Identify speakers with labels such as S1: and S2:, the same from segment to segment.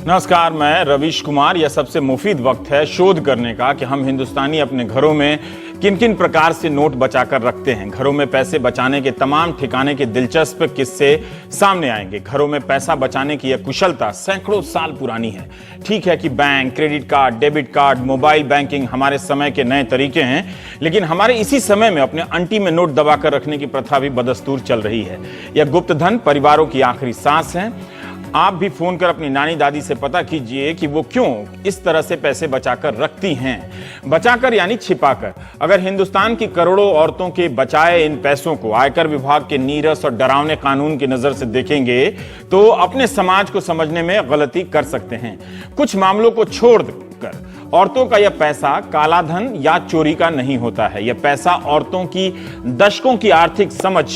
S1: नमस्कार, मैं रवीश कुमार। यह सबसे मुफीद वक्त है शोध करने का कि हम हिंदुस्तानी अपने घरों में किन किन प्रकार से नोट बचाकर रखते हैं। घरों में पैसे बचाने के तमाम ठिकाने के दिलचस्प किस्से सामने आएंगे। घरों में पैसा बचाने की यह कुशलता सैकड़ों साल पुरानी है। ठीक है कि bank, credit card, debit card, mobile banking हमारे समय के नए तरीके हैं, लेकिन हमारे इसी समय में अपने अंटी में नोट दबाकर रखने की प्रथा भी बदस्तूर चल रही है। यह गुप्त धन परिवारों की आखिरी सांस है। आप भी फोन कर अपनी नानी दादी से पता कीजिए कि वो क्यों इस तरह से पैसे बचाकर रखती हैं। बचाकर यानी छिपाकर। अगर हिंदुस्तान की करोड़ों औरतों के बचाए इन पैसों को आयकर विभाग के नीरस और डरावने कानून की नजर से देखेंगे तो अपने समाज को समझने में गलती कर सकते हैं। कुछ मामलों को छोड़कर औरतों का यह पैसा काला धन या चोरी का नहीं होता है। यह पैसा औरतों की दशकों की आर्थिक समझ,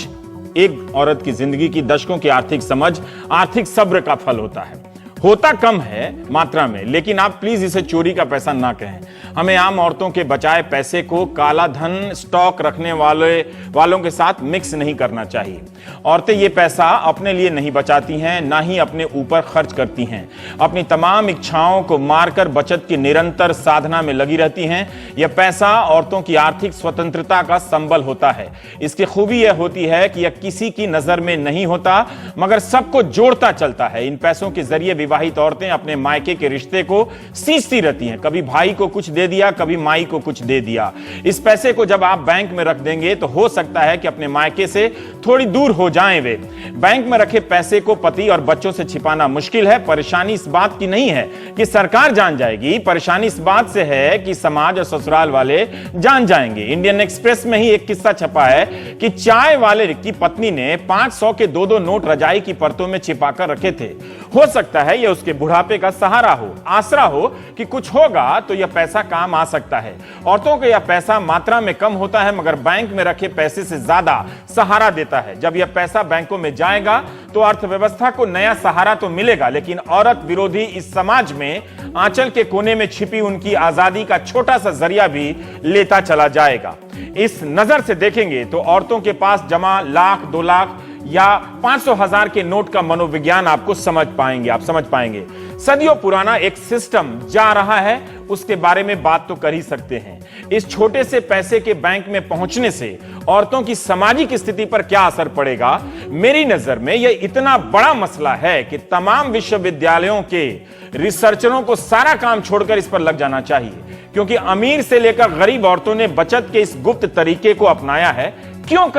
S1: एक औरत की जिंदगी की दशकों की आर्थिक समझ, आर्थिक सब्र का फल होता है। होता कम है मात्रा में, लेकिन आप प्लीज इसे चोरी का पैसा ना कहें। हमें आम औरतों के बचाए पैसे को काला धन स्टॉक रखने वालों के साथ मिक्स नहीं करना चाहिए। औरतें ये पैसा अपने लिए नहीं बचाती हैं, ना ही अपने ऊपर खर्च करती हैं। अपनी तमाम इच्छाओं को मारकर बचत की निरंतर साधना में लगी रहती हैं। यह पैसा औरतों की आर्थिक स्वतंत्रता का संबल होता है। इसकी खूबी यह होती है कि यह किसी की नजर में नहीं होता, मगर सबको जोड़ता चलता है। इन पैसों के जरिए विवाहित औरतें अपने मायके के रिश्ते को सींचती रहती हैं। कभी भाई को कुछ दे दिया, कभी माई को कुछ दे दिया। इस पैसे को जब आप बैंक में रख देंगे तो हो सकता है कि अपने मायके से थोड़ी दूर हो जाएं वे। बैंक में रखे पैसे को पति और बच्चों से छिपाना मुश्किल है। परेशानी इस बात की नहीं है कि सरकार जान जाएगी, परेशानी इस बात से है कि समाज और ससुराल वाले जान जाएंगे। इंडियन एक्सप्रेस में ही एक किस्सा छपा है कि चाय वाले की पत्नी ने 500 के 2-2 नोट रजाई की परतों में छिपाकर रखे थे। हो सकता है यह उसके बुढ़ापे का सहारा हो, आसरा हो कि कुछ होगा तो यह पैसा काम आ सकता है। औरतों को यह पैसा मात्रा में कम होता है, मगर बैंक में रखे पैसे से ज्यादा सहारा देता है। जब यह पैसा बैंकों में जाएगा तो अर्थव्यवस्था को नया सहारा तो मिलेगा, लेकिन औरत विरोधी इस समाज में आंचल के कोने में छिपी उनकी आजादी का छोटा सा जरिया भी लेता चला जाएगा। इस नजर से देखेंगे तो औरतों के पास जमा लाख, 2 लाख या 500,000 के नोट का मनोविज्ञान आपको समझ पाएंगे। सदियों पुराना एक सिस्टम जा रहा है, उसके बारे में बात तो कर ही सकते हैं। इस छोटे से पैसे के बैंक में पहुंचने से औरतों की सामाजिक स्थिति पर क्या असर पड़ेगा? मेरी नजर में यह इतना बड़ा मसला है कि तमाम विश्वविद्यालयों के रिसर्चरों को सारा काम छोड़कर इस पर लग जाना चाहिए, क्योंकि अमीर से लेकर गरीब औरतों ने बचत के इस गुप्त तरीके को अपनाया है। क्यों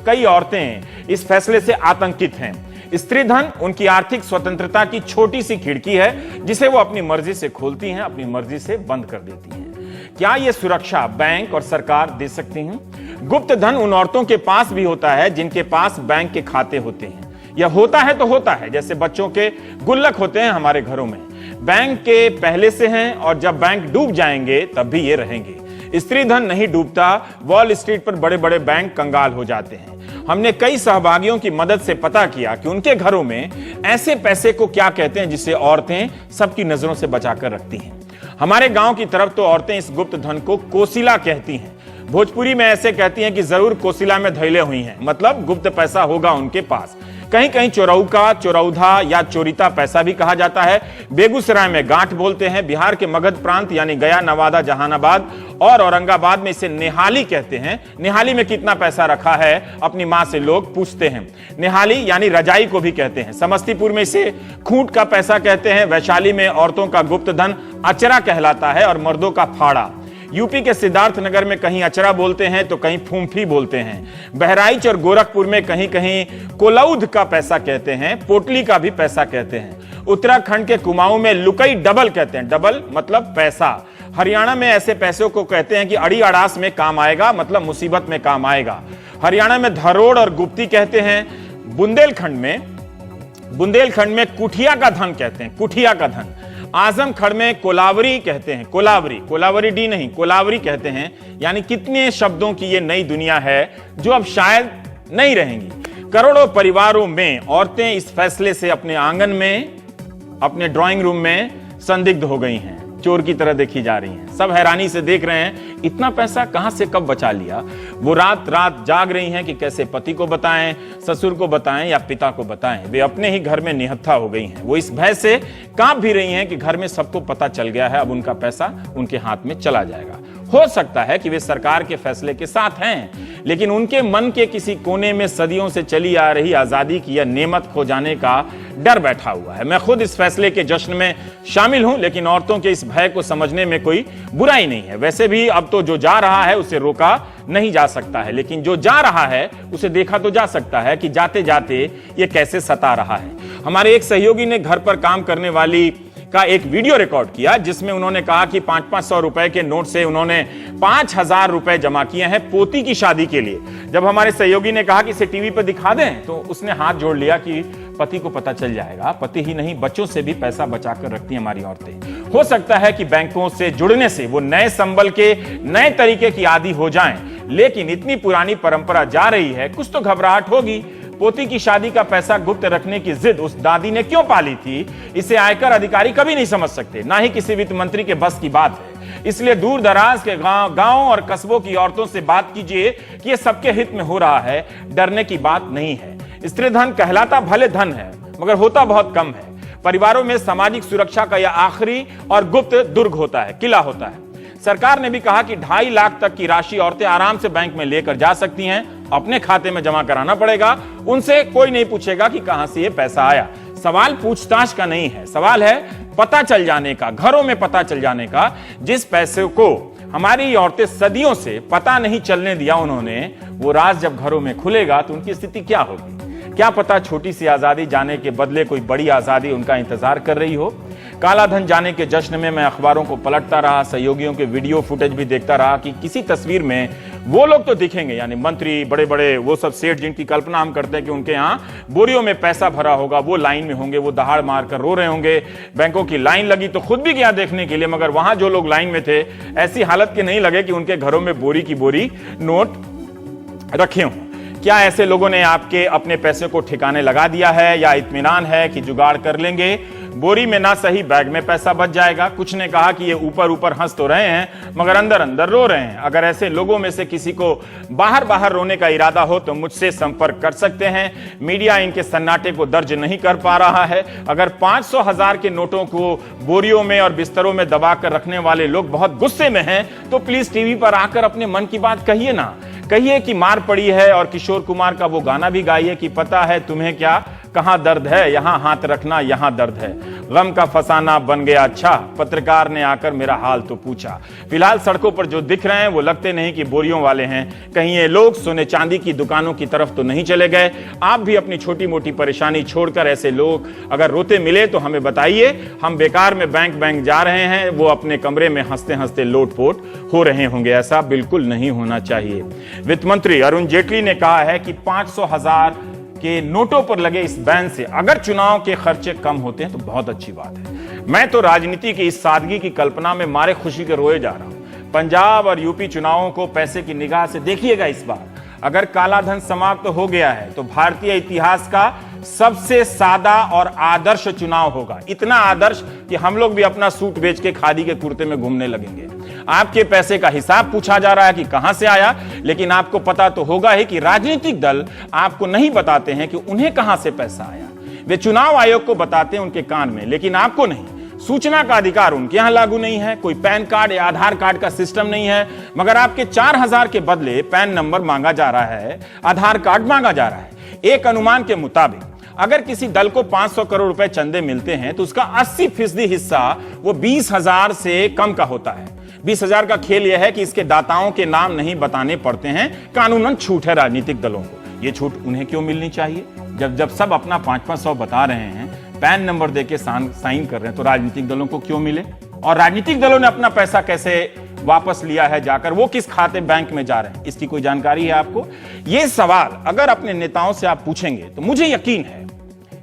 S1: कई औरतें इस फैसले से आतंकित हैं? स्त्री धन उनकी आर्थिक स्वतंत्रता की छोटी सी खिड़की है, जिसे वो अपनी मर्जी से खोलती हैं, अपनी मर्जी से बंद कर देती हैं। क्या यह सुरक्षा बैंक और सरकार दे सकती हैं? गुप्त धन उन औरतों के पास भी होता है जिनके पास बैंक के खाते होते हैं। यह होता है तो होता है, जैसे बच्चों के गुल्लक होते हैं हमारे घरों में। बैंक के पहले से हैं और जब बैंक डूब जाएंगे तब भी ये रहेंगे। स्त्री धन नहीं डूबता। वॉल स्ट्रीट पर बड़े बड़े बैंक कंगाल हो जाते हैं। हमने कई सहभागियों की मदद से पता किया कि उनके घरों में ऐसे पैसे को क्या कहते हैं जिसे औरतें सबकी नजरों से बचाकर रखती हैं। हमारे गांव की तरफ तो औरतें इस गुप्त धन को कोसिला कहती हैं। भोजपुरी में ऐसे कहती हैं कि जरूर कोसिला में धैले हुई हैं, मतलब गुप्त पैसा होगा उनके पास। कहीं कहीं चोरौका, चोरौधा या चोरिता पैसा भी कहा जाता है। बेगूसराय में गांठ बोलते हैं। बिहार के मगध प्रांत यानी गया, नवादा, जहानाबाद और औरंगाबाद में इसे निहाली कहते हैं। निहाली में कितना पैसा रखा है अपनी मां से लोग पूछते हैं। निहाली यानी रजाई को भी कहते हैं। समस्तीपुर में इसे खूंट का पैसा कहते हैं। वैशाली में औरतों का गुप्त धन अचरा कहलाता है और मर्दों का फाड़ा। यूपी के सिद्धार्थनगर में कहीं अचरा बोलते हैं तो कहीं फूंफी बोलते हैं। बहराइच और गोरखपुर में कहीं कहीं कोलौध का पैसा कहते हैं। पोटली का भी पैसा कहते हैं। उत्तराखंड के कुमाऊं में लुकई डबल कहते हैं। डबल मतलब पैसा। हरियाणा में ऐसे पैसों को कहते हैं कि अड़ी अड़ास में काम आएगा, मतलब मुसीबत में काम आएगा। हरियाणा में धरोड़ और गुप्ती कहते हैं। बुंदेलखंड में कुठिया का धन कहते हैं। कुठिया का धन। आजमगढ़ में कोलावरी कहते हैं। कोलावरी डी नहीं, कोलावरी कहते हैं। यानी कितने शब्दों की ये नई दुनिया है जो अब शायद नहीं रहेंगी। करोड़ों परिवारों में औरतें इस फैसले से अपने आंगन में, अपने ड्राइंग रूम में संदिग्ध हो गई हैं। चोर की तरह देखी जा रही हैं। सब हैरानी से देख रहे हैं इतना पैसा कहां से कब बचा लिया। वो रात रात जाग रही हैं कि कैसे पति को बताएं, ससुर को बताएं या पिता को बताएं। वे अपने ही घर में निहत्था हो गई हैं। वो इस भय से कांप भी रही हैं कि घर में सबको पता चल गया है, अब उनका पैसा उनके हाथ में चला जाएगा। हो सकता है कि वे सरकार के फैसले के साथ हैं, लेकिन उनके मन के किसी कोने में सदियों से चली आ रही आजादी की यह नेमत खो जाने का डर बैठा हुआ है। मैं खुद इस फैसले के जश्न में शामिल हूं, लेकिन औरतों के इस भय को समझने में कोई बुराई नहीं है। वैसे भी अब तो जो जा रहा है उसे रोका नहीं जा सकता है, लेकिन जो जा रहा है उसे देखा तो जा सकता है कि जाते जाते ये कैसे सता रहा है। हमारे एक सहयोगी ने घर पर काम करने वाली का एक वीडियो रिकॉर्ड किया, जिसमें उन्होंने कहा कि 500-500 रुपए के नोट से उन्होंने 5000 रुपए जमा किए हैं पोती की शादी के लिए। जब हमारे सहयोगी ने कहा कि इसे टीवी पर दिखा दें, तो उसने हाथ जोड़ लिया कि पति को पता चल जाएगा। पति ही नहीं, बच्चों से भी पैसा बचाकर रखती हैं हमारी औरतें। हो सकता है कि बैंकों से जुड़ने से वो नए संबल के नए तरीके की आदी हो जाएं, लेकिन इतनी पुरानी परंपरा जा रही है, कुछ तो घबराहट होगी। पोती की शादी का पैसा गुप्त रखने की जिद उस दादी ने क्यों पाली थी, इसे आयकर अधिकारी कभी नहीं समझ सकते, ना ही किसी वित्त मंत्री के बस की बात है। इसलिए दूर दराज के गांव और कस्बों की औरतों से बात कीजिए कि यह सबके हित में हो रहा है, डरने की बात नहीं है। स्त्री धन कहलाता भले धन है, मगर होता बहुत कम है। परिवारों में सामाजिक सुरक्षा का यह आखिरी और गुप्त दुर्ग होता है, किला होता है। सरकार ने भी कहा कि 2.5 लाख तक की राशि औरतें आराम से बैंक में लेकर जा सकती हैं, अपने खाते में जमा कराना पड़ेगा। उनसे कोई नहीं पूछेगा कि कहां से ये पैसा आया। सवाल पूछताछ का नहीं है, सवाल है पता चल जाने का, घरों में पता चल जाने का। जिस पैसे को हमारी औरतें सदियों से पता नहीं चलने दिया उन्होंने, वो राज जब घरों में खुलेगा तो उनकी स्थिति क्या होगी। क्या पता छोटी सी आजादी जाने के बदले कोई बड़ी आजादी उनका इंतजार कर रही हो। काला धन जाने के जश्न में मैं अखबारों को पलटता रहा, सहयोगियों के वीडियो फुटेज भी देखता रहा कि किसी तस्वीर में वो लोग तो दिखेंगे, यानी मंत्री, बड़े बड़े वो सब सेठ जिनकी कल्पना हम करते हैं कि उनके यहाँ बोरियों में पैसा भरा होगा, वो लाइन में होंगे, वो दहाड़ मारकर रो रहे होंगे। बैंकों की लाइन लगी तो खुद भी गया देखने के लिए, मगर वहां जो लोग लाइन में थे ऐसी हालत के नहीं लगे कि उनके घरों में बोरी की बोरी नोट रखे हों। क्या ऐसे लोगों ने आपके अपने पैसे को ठिकाने लगा दिया है, या इत्मीनान है कि जुगाड़ कर लेंगे, बोरी में ना सही बैग में पैसा बच जाएगा। कुछ ने कहा कि ये ऊपर ऊपर हंस तो रहे हैं, मगर अंदर अंदर रो रहे हैं। अगर ऐसे लोगों में से किसी को बाहर बाहर रोने का इरादा हो तो मुझसे संपर्क कर सकते हैं। मीडिया इनके सन्नाटे को दर्ज नहीं कर पा रहा है। अगर 500,000 के नोटों को बोरियों में और बिस्तरों में दबा कर रखने वाले लोग बहुत गुस्से में हैं, तो प्लीज टीवी पर आकर अपने मन की बात कहिए ना। कहिए कि मार पड़ी है, और किशोर कुमार का वो गाना भी गाइए कि पता है तुम्हें क्या, कहां दर्द है, यहां हाथ रखना, यहां दर्द है। गम का फसाना बन गया अच्छा, पत्रकार ने आकर मेरा हाल तो पूछा। फिलहाल सड़कों पर जो दिख रहे हैं वो लगते नहीं कि बोरियों वाले हैं। कहीं ये लोग सोने चांदी की दुकानों की तरफ तो नहीं चले गए। आप भी अपनी छोटी मोटी परेशानी छोड़कर ऐसे लोग अगर रोते मिले तो हमें बताइए। हम बेकार में बैंक जा रहे हैं, वो अपने कमरे में हंसते हंसते लोटपोट हो रहे होंगे। ऐसा बिल्कुल नहीं होना चाहिए। वित्त मंत्री अरुण जेटली ने कहा है कि 500,000 के नोटों पर लगे इस बैन से अगर चुनाव के खर्चे कम होते हैं तो बहुत अच्छी बात है। मैं तो राजनीति की इस सादगी की कल्पना में मारे खुशी के रोए जा रहा हूं। पंजाब और यूपी चुनावों को पैसे की निगाह से देखिएगा। इस बार अगर काला धन समाप्त हो गया है तो भारतीय इतिहास का सबसे सादा और आदर्श चुनाव होगा। इतना आदर्श कि हम लोग भी अपना सूट बेच के खादी के कुर्ते में घूमने लगेंगे। आपके पैसे का हिसाब पूछा जा रहा है कि कहां से आया, लेकिन आपको पता तो होगा ही कि राजनीतिक दल आपको नहीं बताते हैं कि उन्हें कहां से पैसा आया। वे चुनाव आयोग को बताते हैं उनके कान में, लेकिन आपको नहीं। सूचना का अधिकार उनके यहां लागू नहीं है। कोई पैन कार्ड या आधार कार्ड का सिस्टम नहीं है, मगर आपके 4000 के बदले पैन नंबर मांगा जा रहा है, आधार कार्ड मांगा जा रहा है। एक अनुमान के मुताबिक अगर किसी दल को 500 करोड़ रुपए चंदे मिलते हैं तो उसका 80% हिस्सा वो 20,000 से कम का होता है। 20,000 का खेल यह है कि इसके दाताओं के नाम नहीं बताने पड़ते हैं। कानूनन छूट है राजनीतिक दलों को। ये छूट उन्हें क्यों मिलनी चाहिए? जब सब अपना 500 बता रहे हैं, पैन नंबर देके साइन कर रहे हैं, तो राजनीतिक दलों को क्यों मिले? और राजनीतिक दलों ने अपना पैसा कैसे वापस लिया है जाकर, वो किस खाते बैंक में जा रहे हैं, इसकी कोई जानकारी है आपको? ये सवाल अगर अपने नेताओं से आप पूछेंगे तो मुझे यकीन है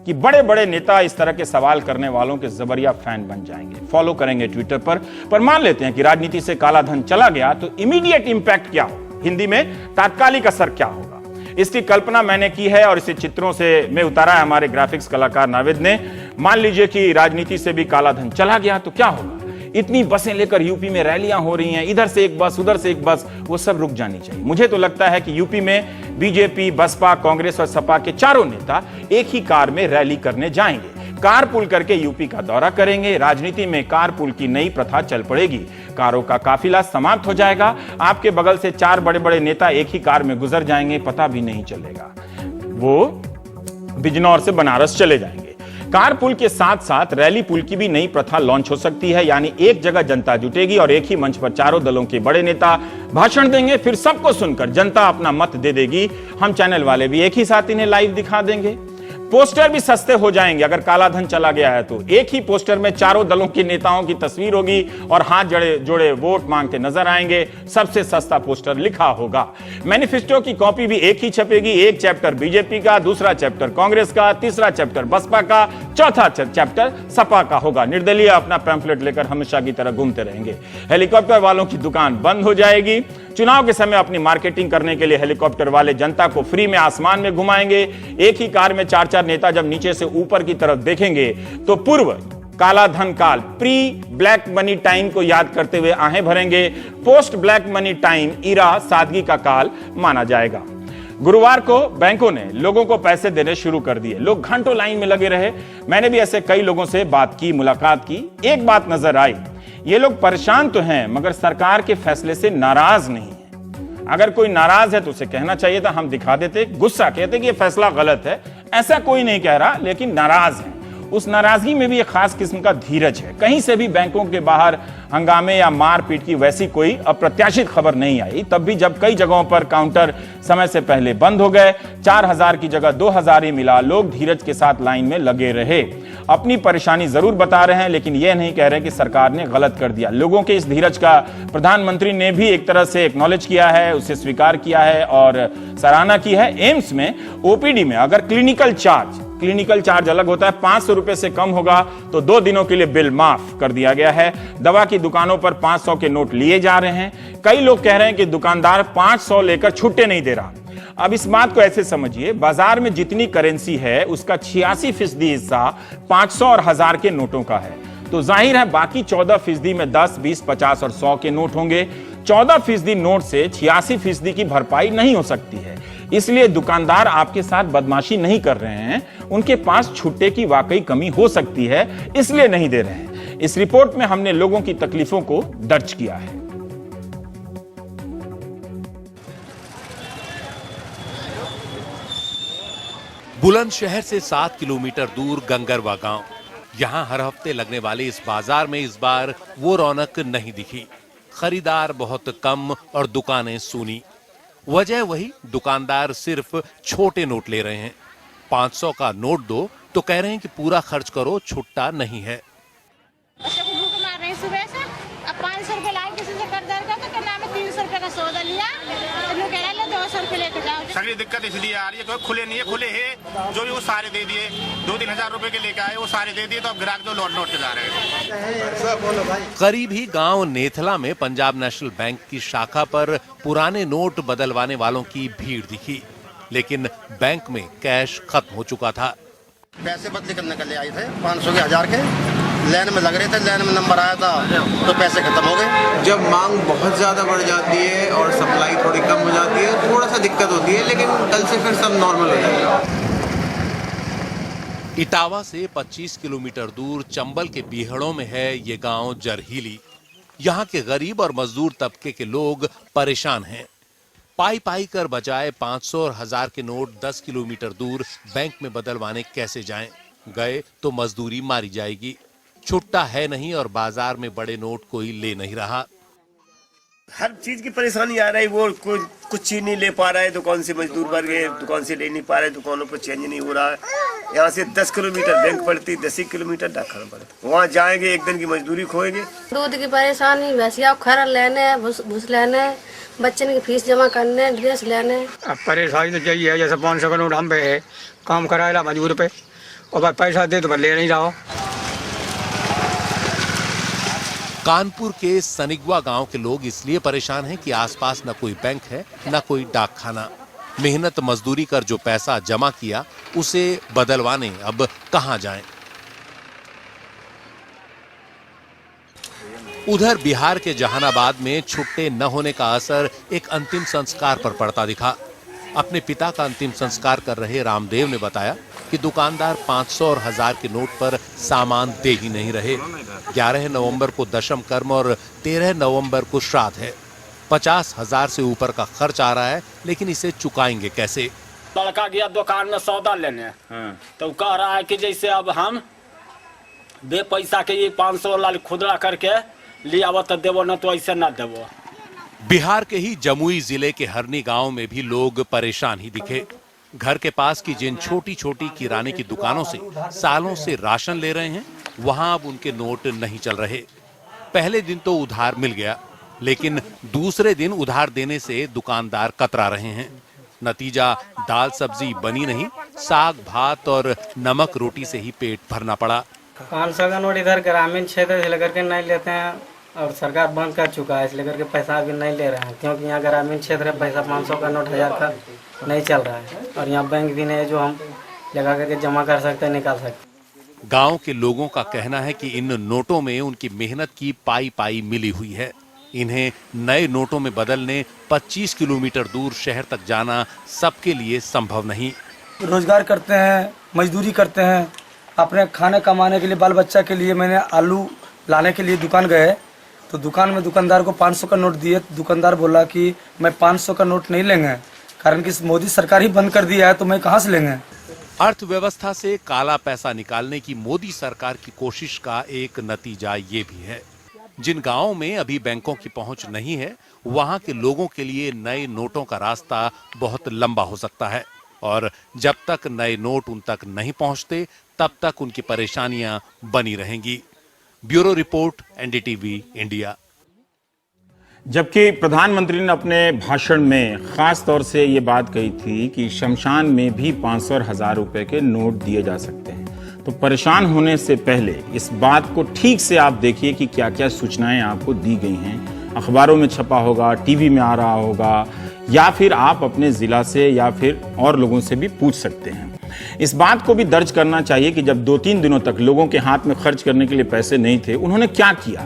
S1: कि बड़े बड़े नेता इस तरह के सवाल करने वालों के जबरिया फैन बन जाएंगे, फॉलो करेंगे ट्विटर पर मान लेते हैं कि राजनीति से काला धन चला गया तो इमीडिएट इंपैक्ट क्या हो, हिंदी में तात्कालिक असर क्या होगा, इसकी कल्पना मैंने की है और इसे चित्रों से में उतारा है हमारे ग्राफिक्स कलाकार नाविद ने। मान लीजिए कि राजनीति से भी काला धन चला गया तो क्या होगा? इतनी बसें लेकर यूपी में रैलियां हो रही हैं, इधर से एक बस उधर से एक बस, वो सब रुक जानी चाहिए। मुझे तो लगता है कि यूपी में बीजेपी, बसपा, कांग्रेस और सपा के चारों नेता एक ही कार में रैली करने जाएंगे, कारपूल करके यूपी का दौरा करेंगे। राजनीति में कारपूल की नई प्रथा चल पड़ेगी। कारों का काफिला समाप्त हो जाएगा। आपके बगल से 4 बड़े बड़े नेता एक ही कार में गुजर जाएंगे, पता भी नहीं चलेगा। वो बिजनौर से बनारस चले जाएंगे। कारपूल के साथ साथ रैली पुल की भी नई प्रथा लॉन्च हो सकती है, यानी एक जगह जनता जुटेगी और एक ही मंच पर चारों दलों के बड़े नेता भाषण देंगे, फिर सबको सुनकर जनता अपना मत दे देगी। हम चैनल वाले भी एक ही साथ इन्हें लाइव दिखा देंगे। पोस्टर भी सस्ते हो जाएंगे। अगर काला धन चला गया है तो एक ही पोस्टर में चारों दलों के नेताओं की तस्वीर होगी और हाथ जोड़े वोट मांगते नजर आएंगे। सबसे सस्ता पोस्टर लिखा होगा। मैनिफेस्टो की कॉपी भी एक ही छपेगी। एक चैप्टर बीजेपी का, दूसरा चैप्टर कांग्रेस का, तीसरा चैप्टर बसपा का, चौथा चैप्टर सपा का होगा। निर्दलीय अपना पैम्फलेट लेकर हमेशा की तरह घूमते रहेंगे। हेलीकॉप्टर वालों की दुकान बंद हो जाएगी। चुनाव के समय अपनी मार्केटिंग करने के लिए हेलीकॉप्टर वाले जनता को फ्री में आसमान में घुमाएंगे। एक ही कार में 4-4 नेता जब नीचे से ऊपर की तरफ देखेंगे तो पूर्व काला धन काल, प्री ब्लैक मनी टाइम को याद करते हुए आहें भरेंगे। पोस्ट ब्लैक मनी टाइम इरा सादगी का काल माना जाएगा। गुरुवार को बैंकों ने लोगों को पैसे देने शुरू कर दिए। लोग घंटों लाइन में लगे रहे। मैंने भी ऐसे कई लोगों से बात की, मुलाकात की। एक बात नजर आई, ये लोग परेशान तो हैं मगर सरकार के फैसले से नाराज नहीं है। अगर कोई नाराज है तो उसे कहना चाहिए था, हम दिखा देते। गुस्सा कहते कि ये फैसला गलत है, ऐसा कोई नहीं कह रहा, लेकिन नाराज है। उस नाराजगी में भी एक खास किस्म का धीरज है। कहीं से भी बैंकों के बाहर हंगामे या मारपीट की वैसी कोई अप्रत्याशित खबर नहीं आई। तब भी जब कई जगहों पर काउंटर समय से पहले बंद हो गए, 4000 की जगह 2000 ही मिला, लोग धीरज के साथ लाइन में लगे रहे। अपनी परेशानी जरूर बता रहे हैं, लेकिन यह नहीं कह रहे कि सरकार ने गलत कर दिया। लोगों के इस धीरज का प्रधानमंत्री ने भी एक तरह से एक्नॉलेज किया है, उसे स्वीकार किया है और सराहना की है। एम्स में ओपीडी में अगर क्लिनिकल चार्ज अलग होता है, 500 रुपए से कम होगा तो 2 दिनों के लिए बिल माफ कर दिया गया है। दवा की दुकानों पर 500 के नोट लिए जा रहे हैं। कई लोग कह रहे हैं कि दुकानदार 500 लेकर छुट्टे नहीं दे रहा। अब इस बात को ऐसे समझिए, बाजार में जितनी करेंसी है उसका 86% हिस्सा 500 और 1000 के नोटों का है। तो जाहिर है बाकी 14% में 10, 20, 50 और 100 के नोट होंगे। 14% नोट से 86% की भरपाई नहीं हो सकती है। इसलिए दुकानदार आपके साथ बदमाशी नहीं कर रहे हैं, उनके पास छुट्टे की वाकई कमी हो सकती है, इसलिए नहीं दे रहे हैं। इस रिपोर्ट में हमने लोगों की तकलीफों को दर्ज किया है।
S2: बुलंदशहर से 7 किलोमीटर दूर गंगरवा गांव। यहां हर हफ्ते लगने वाले इस बाजार में इस बार वो रौनक नहीं दिखी। खरीदार बहुत कम और दुकानें सूनी। वजह वही, दुकानदार सिर्फ छोटे नोट ले रहे हैं। 500 का नोट दो तो कह रहे हैं कि पूरा खर्च करो, छुट्टा नहीं है।
S3: भूख मार रहे सुबह से, अब 500 रुपए लाए किसी से कर्ज का, तो कहना है 300 रुपए का सौदा लिया, तो लोग कह रहे हैं 200 रुपए लेके जाओ।
S4: सगली दिक्कत इसलिए आ रही है क्योंकि खुले नहीं है। खुले है जो भी वो सारे दे दिए, 2-3 हजार रुपए के लेके आए, वो सारे दे दिए, तो अब ग्राहक जो लौट के जा रहे हैं।
S2: करीब ही गांव नेथला में पंजाब नेशनल बैंक की शाखा पर पुराने नोट बदलवाने वालों की भीड़ दिखी, लेकिन बैंक में कैश खत्म हो चुका था।
S5: पैसे बदली करने के लिए आए थे, 500 के 1000 के लाइन में लग रहे थे। लाइन में नंबर आया था तो पैसे खत्म हो गए।
S6: जब मांग बहुत ज्यादा बढ़ जाती है और सप्लाई थोड़ी कम हो जाती है, थोड़ा सा दिक्कत होती है, लेकिन कल से फिर सब नॉर्मल हो जाएगा।
S2: इटावा से 25 किलोमीटर दूर चंबल के बीहड़ों में है ये गांव जरहीली। यहाँ के गरीब और मजदूर तबके के लोग परेशान हैं। पाई पाई कर बजाय 500 और 1000 के नोट 10 किलोमीटर दूर बैंक में बदलवाने कैसे जाएं? गए तो मजदूरी मारी जाएगी। छुट्टा है नहीं और बाजार में बड़े नोट कोई ले नहीं रहा।
S7: हर चीज की परेशानी आ रही। वो कुछ चीज नहीं ले पा रहा है, दुकान से मजदूर भर गए, दुकान से ले नहीं पा रहे, दुकानों पर चेंज नहीं हो रहा है। यहाँ से 10 किलोमीटर बैंक पड़ती, 10 किलोमीटर डाकखाना पड़ता। वहाँ जाएंगे, एक दिन की मजदूरी खोएंगे।
S3: दूध की परेशानी, भैंसिया खरा लेने, भूस लेने, बच्चे की फीस जमा करने, ड्रेस लेने।
S8: अब परेशानी तो यही है, जैसे 500 का नोट हम पे है, काम कराएला मजबूर पे, और भाई पैसा दे तो ले नहीं रहा।
S2: कानपुर के सनिगवा गांव के लोग इसलिए परेशान हैं कि आसपास न कोई बैंक है न कोई डाकखाना। मेहनत मजदूरी कर जो पैसा जमा किया उसे बदलवाने अब कहां जाएं? उधर बिहार के जहानाबाद में छुट्टे न होने का असर एक अंतिम संस्कार पर पड़ता दिखा। अपने पिता का अंतिम संस्कार कर रहे रामदेव ने बताया कि दुकानदार 500 और 1000 के नोट पर सामान दे ही नहीं रहे। 11 नवंबर को दशम कर्म और 13 नवंबर को श्राद्ध है। 50,000 से ऊपर का खर्च आ रहा है, लेकिन इसे चुकाएंगे कैसे?
S9: लड़का गया दुकान में सौदा लेने, तो कह रहा है कि जैसे अब हम बे पैसा के ये 500 लाल खुदरा करके लिया तो देवो, न तो ऐसे न देवो।
S2: बिहार के ही जमुई जिले के हरनी गांव में भी लोग परेशान ही दिखे। घर के पास की जिन छोटी छोटी किराने की दुकानों से सालों से राशन ले रहे हैं, वहां अब उनके नोट नहीं चल रहे। पहले दिन तो उधार मिल गया, लेकिन दूसरे दिन उधार देने से दुकानदार कतरा रहे हैं। नतीजा दाल सब्जी बनी नहीं, साग भात और नमक रोटी से ही पेट भरना पड़ा।
S10: 500 का नोट इधर ग्रामीण क्षेत्र से लेकर के नहीं लेते हैं और सरकार बंद कर चुका है, इसलिए करके पैसा अभी नहीं ले रहे हैं, क्योंकि यहाँ ग्रामीण क्षेत्र है, पैसा 500 का नोट 1000 का नहीं चल रहा है और यहाँ बैंक भी नहीं है जो हम लगा करके जमा कर सकते हैं, निकाल सकते।
S2: गांव के लोगों का कहना है कि इन नोटों में उनकी मेहनत की पाई पाई मिली हुई है। इन्हें नए नोटों में बदलने 25 किलोमीटर दूर शहर तक जाना सबके लिए संभव नहीं।
S11: रोजगार करते हैं, मजदूरी करते हैं, अपने खाने कमाने के लिए, बाल बच्चा के लिए। मैंने आलू लाने के लिए दुकान गए तो दुकान में दुकानदार को 500 का नोट दिए। दुकानदार बोला कि मैं 500 का नोट नहीं लेंगे, कारण कि मोदी सरकार ही बंद कर दिया है, तो मैं कहाँ से लेंगे।
S2: अर्थव्यवस्था से काला पैसा निकालने की मोदी सरकार की कोशिश का एक नतीजा ये भी है। जिन गांवों में अभी बैंकों की पहुंच नहीं है, वहां के लोगों के लिए नए नोटों का रास्ता बहुत लंबा हो सकता है और जब तक नए नोट उन तक नहीं पहुंचते, तब तक उनकी परेशानियां बनी रहेंगी। Bureau report, NDTV India.
S1: जबकि प्रधानमंत्री ने अपने भाषण में खास तौर से ये बात कही थी कि शमशान में भी 500 और 1000 रुपए के नोट दिए जा सकते हैं, तो परेशान होने से पहले इस बात को ठीक से आप देखिए कि क्या क्या सूचनाएं आपको दी गई हैं। अखबारों में छपा होगा, टीवी में आ रहा होगा, या फिर आप अपने जिला से या फिर और लोगों से भी पूछ सकते हैं। इस बात को भी दर्ज करना चाहिए कि जब 2-3 दिनों तक लोगों के हाथ में खर्च करने के लिए पैसे नहीं थे, उन्होंने क्या किया।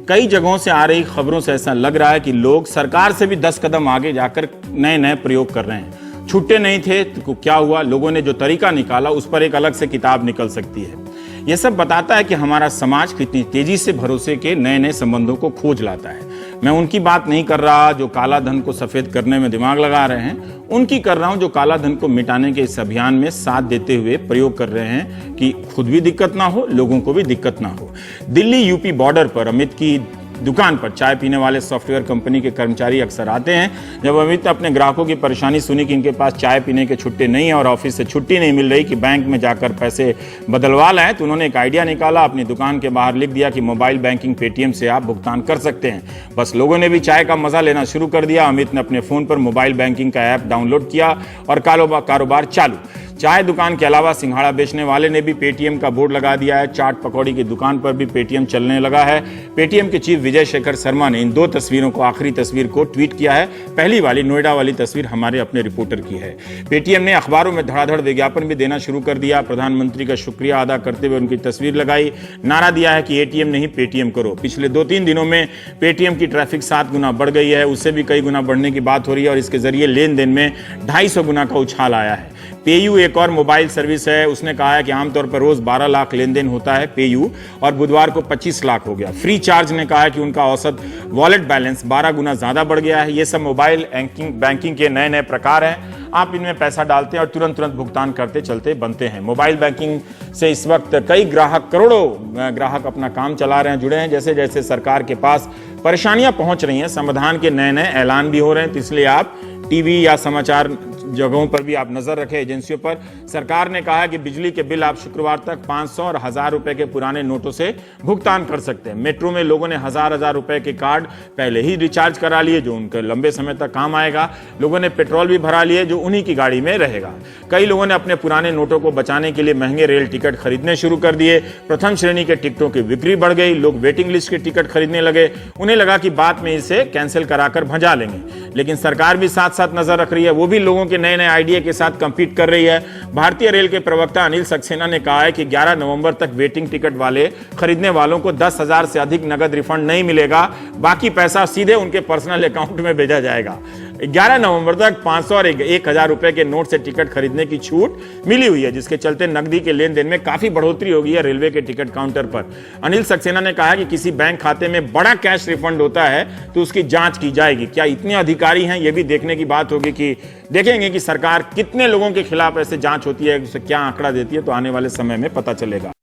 S1: कई जगहों से आ रही खबरों से ऐसा लग रहा है कि लोग सरकार से भी 10 कदम आगे जाकर नए नए प्रयोग कर रहे हैं। छुट्टे नहीं थे तो क्या हुआ, लोगों ने जो तरीका निकाला उस पर एक अलग से किताब निकल सकती है। यह सब बताता है कि हमारा समाज कितनी तेजी से भरोसे के नए नए संबंधों को खोज लाता है। मैं उनकी बात नहीं कर रहा जो काला धन को सफेद करने में दिमाग लगा रहे हैं, उनकी कर रहा हूं जो काला धन को मिटाने के इस अभियान में साथ देते हुए प्रयोग कर रहे हैं कि खुद भी दिक्कत ना हो, लोगों को भी दिक्कत ना हो। दिल्ली यूपी बॉर्डर पर अमित की दुकान पर चाय पीने वाले सॉफ्टवेयर कंपनी के कर्मचारी अक्सर आते हैं। जब अमित ने अपने ग्राहकों की परेशानी सुनी कि इनके पास चाय पीने के छुट्टे नहीं है और ऑफिस से छुट्टी नहीं मिल रही कि बैंक में जाकर पैसे बदलवा लाएं, तो उन्होंने एक आइडिया निकाला। अपनी दुकान के बाहर लिख दिया कि मोबाइल बैंकिंग पेटीएम से आप भुगतान कर सकते हैं। बस लोगों ने भी चाय का मजा लेना शुरू कर दिया। अमित ने अपने फोन पर मोबाइल बैंकिंग का ऐप डाउनलोड किया और कारोबार चालू। चाय दुकान के अलावा सिंघाड़ा बेचने वाले ने भी पेटीएम का बोर्ड लगा दिया है। चाट पकौड़ी की दुकान पर भी पेटीएम चलने लगा है। पेटीएम के चीफ विजय शेखर शर्मा ने इन 2 तस्वीरों को, आखिरी तस्वीर को ट्वीट किया है। पहली वाली नोएडा वाली तस्वीर हमारे अपने रिपोर्टर की है। पेटीएम ने अखबारों में धड़ाधड़ विज्ञापन भी देना शुरू कर दिया। प्रधानमंत्री का शुक्रिया अदा करते हुए उनकी तस्वीर लगाई। नारा दिया है कि एटीएम नहीं पेटीएम करो। पिछले 2-3 दिनों में पेटीएम की ट्रैफिक 7 गुना बढ़ गई है, उससे भी कई गुना बढ़ने की बात हो रही है और इसके जरिए लेन देन में 250 गुना का उछाल आया है। पेयू एक और मोबाइल सर्विस है, उसने कहा है कि आमतौर पर रोज 12 लाख लेन देन होता है पेयू, और बुधवार को 25 लाख हो गया। फ्री चार्ज ने कहा है कि उनका औसत वॉलेट बैलेंस 12 गुना ज्यादा बढ़ गया है। ये सब मोबाइल बैंकिंग के नए नए प्रकार हैं। आप इनमें पैसा डालते हैं और तुरंत भुगतान करते चलते बनते हैं। मोबाइल बैंकिंग से इस वक्त कई ग्राहक, करोड़ों ग्राहक अपना काम चला रहे हैं, जुड़े हैं। जैसे जैसे सरकार के पास परेशानियां पहुंच रही हैं, समाधान के नए नए ऐलान भी हो रहे हैं। तो इसलिए आप टीवी या समाचार जगहों पर भी आप नजर रखें, एजेंसियों पर। सरकार ने कहा है कि बिजली के बिल आप शुक्रवार तक 500 और 1000 रुपए के पुराने नोटों से भुगतान कर सकते हैं। मेट्रो में लोगों ने 1000 रुपए के कार्ड पहले ही रिचार्ज करा लिए, जो उनके लंबे समय तक काम आएगा। लोगों ने पेट्रोल भी भरा लिए, जो उन्हीं की गाड़ी में रहेगा। कई लोगों ने अपने पुराने नोटों को बचाने के लिए महंगे रेल टिकट खरीदने शुरू कर दिए। प्रथम श्रेणी के टिकटों की बिक्री बढ़ गई। लोग वेटिंग लिस्ट के टिकट खरीदने लगे। उन्हें लगा कि बाद में इसे कैंसिल कराकर भजा लेंगे, लेकिन सरकार भी साथ साथ नजर रख रही है। वो भी लोगों के नए नए आइडिया के साथ compete कर रही है। भारतीय रेल के प्रवक्ता अनिल सक्सेना ने कहा है कि 11 नवंबर तक वेटिंग टिकट वाले खरीदने वालों को 10,000 से अधिक नगद रिफंड नहीं मिलेगा, बाकी पैसा सीधे उनके पर्सनल अकाउंट में भेजा जाएगा। 11 नवंबर तक 500 और 1,000 रुपए के नोट से टिकट खरीदने की छूट मिली हुई है, जिसके चलते नकदी के लेन देन में काफी बढ़ोतरी हो गई है रेलवे के टिकट काउंटर पर। अनिल सक्सेना ने कहा कि किसी बैंक खाते में बड़ा कैश रिफंड होता है तो उसकी जांच की जाएगी। क्या इतने अधिकारी हैं, यह भी देखने की बात होगी कि देखेंगे कि सरकार कितने लोगों के खिलाफ ऐसे जांच होती है, उसे क्या आंकड़ा देती है, तो आने वाले समय में पता चलेगा।